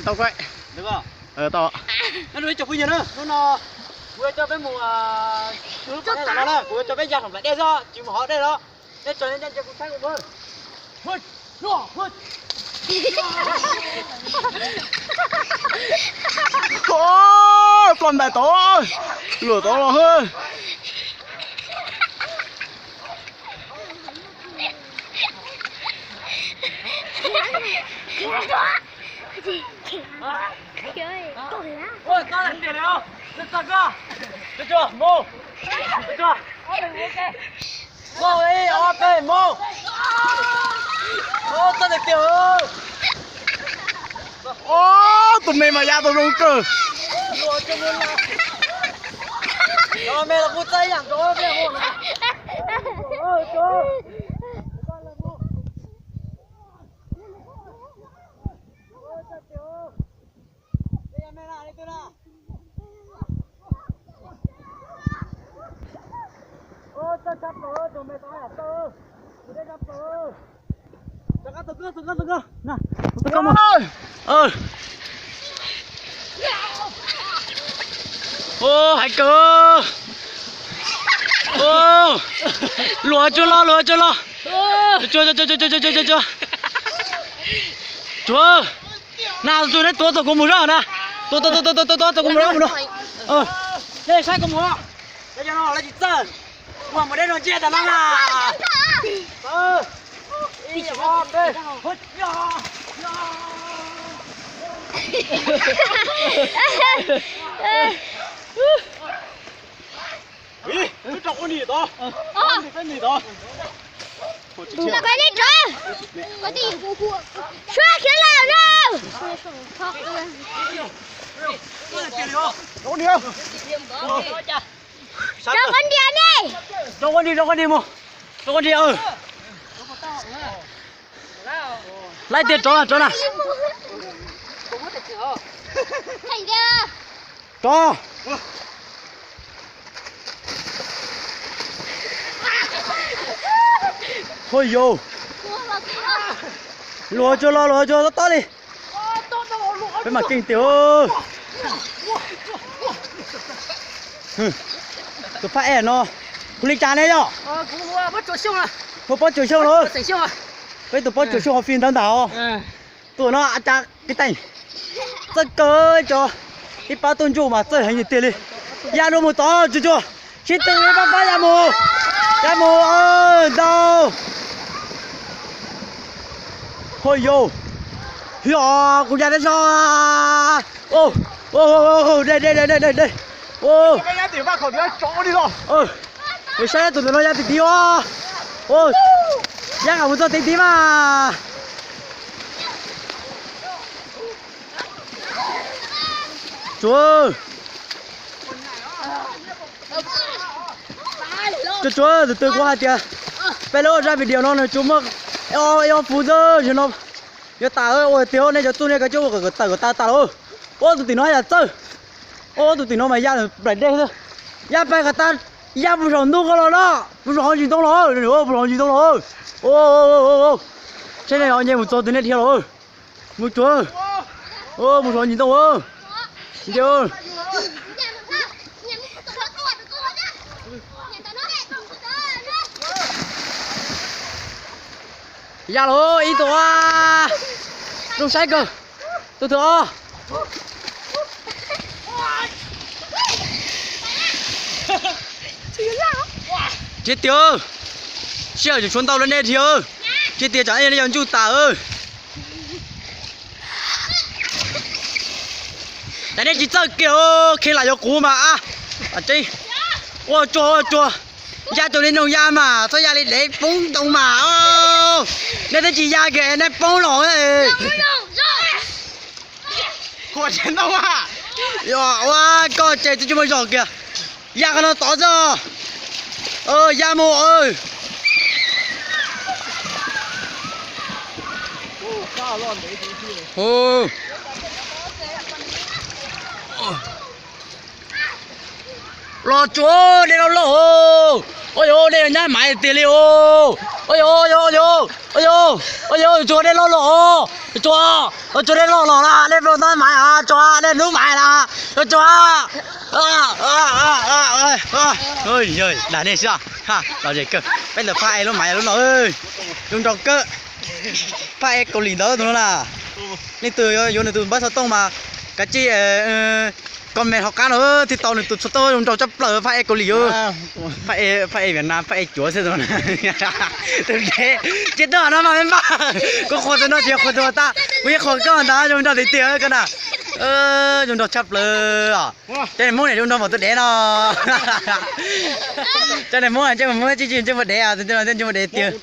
Tao quậy. Được không? To. Nó nuôi chụp bây giờ nữa. Nó vừa cho bé mùa thứ phải là nó là vừa cho bé giặt lại đeo ra, chịu họ đây đó. Để cho nên cho con sáng luôn. Hút, nó hút. Ô, con đại to. Lửa to lo hơn. Ôi, con làm tiền không? Được chưa? Được chưa? Mô. Được chưa? Mô đi, ok, mô. Ô, tao được tiền không? Ô, tụi mày mà ra tụi luôn cơ. Rồi cho nên là rồi mẹ là cô tây nhẳng cho mẹ hồn này. Ôi trời. Con là mô. Ôi trời ơi. Đây mẹ nào đây tôi nào. Ôi trời chắp rồi, tụi mẹ tao hả tơ. Tụi đây chắp rồi. Từng cơ. Nào. Tụi con ơi. Ô, hai cơ. Ô, lúa chưa lo. Chưa. Chúa. Nào tôi đấy tôi cũng muốn ra nè. Tôi cũng muốn ra. Đây sai có mua. Đây cho nó là gì tơ. Mua một đây nó che tao là. Đi cho đây. Hút yo. Ý, cứ trọc con gì đó. Cái gì đó. Là cái đi trời. Có gì xóa cái nào đâu. Con đi không? Cho con đi đi. Cho con đi mua. Cho con đi lấy tiền cho nào. Thành ra. Cho. Thôi vô. Lùa cho to đi. Cái mặt kinh tiểu. Tôi phải ẻn nó. Cô đi trà này nhá. Cũng bắt chỗ siêu rồi. Cô bắt chiều siêu rồi. Tỉnh siêu rồi. Cái tụi bắt chiều siêu họ phiền thằng đảo. Tụi nó ăn chả cái tay. Rất cơ cho. Cái bao tôn chủ mà chơi hành gì tiền đi. Ya nó một to chưa. Chỉ từng cái ba ya mù. Ya mù ơi đâu. Thôi vô. Hiểu cũng ra đây cho. Ô đây. Ô. Cái nhà tiểu ba khẩu tiếng chó đi rồi. Mày xe tụi nó ra tí ó. Ô. Ya cả một cho tí mà. Chúa. Chúa từ từ qua kìa. Bây giờ ra video nó là chúng mà eo phú dơ chứ nó. Yo tao ơi, ôi tiêu này cho tôi này cái chỗ của ta ơi. Ô tụi nó là chơi. Ô tụi nó mày ra là đây thôi. Ya phải cái ta ya不爽弄个了啦，不爽运动了，不爽运动了。ô. Trên này họ nhảy một chỗ từ này theo rồi. Một chỗ. Ô một số nhìn đâu ơ. Chưa. Ya lo, ý tổ à. Trong sai cơ. Tôi thừa. Chết tiêu. Chưa chỉ xuống tàu lên đây thiếu. Chết tiêu chẳng ai đi chú tả ơi. Đấy đây chỉ chơi kiểu khi lại cho cú mà à. À chị. Ô chua. Ra tụi lên nông gia mà, tôi ra đi để phúng tông mà. Nên tôi chỉ ra kìa, nên phúng lỗi này. Của chiến đâu à? Wow, có trẻ tôi chưa bao giờ kìa. Ra cái nó tỏ ra. Ra mồ ơi. Lo chúa đây nó lỗ. Ôi ôi đây là nhá mày tiền liêu. Ôi chúa đây lo lỗ. Chúa đây lo lỗ là lên rồi cho nên lúc mày là cho ơi ơi đã nên chưa ha đó gì cơ bây giờ phải lúc mày lúc nó ơi dùng trò cơ phải cầu lì đó tụi nó là nên từ vô này từ bắt sao tông mà cái chi con mẹ học cá nữa thì tao này tụt tôi dùng trò chấp lờ phải cầu lì ơi phải Việt Nam phải chúa thế rồi thực tế chết đó nó mà em ba có khổ tôi nó chỉ khổ tôi ta bây khổ các bạn ta dùng trò thì tiền cái nào dùng trò chấp lờ cái này món này dùng trò một tôi đẻ nó cái này món này chứ mà món chỉ vật đẻ à thì tôi là tên chứ vật đẻ tiền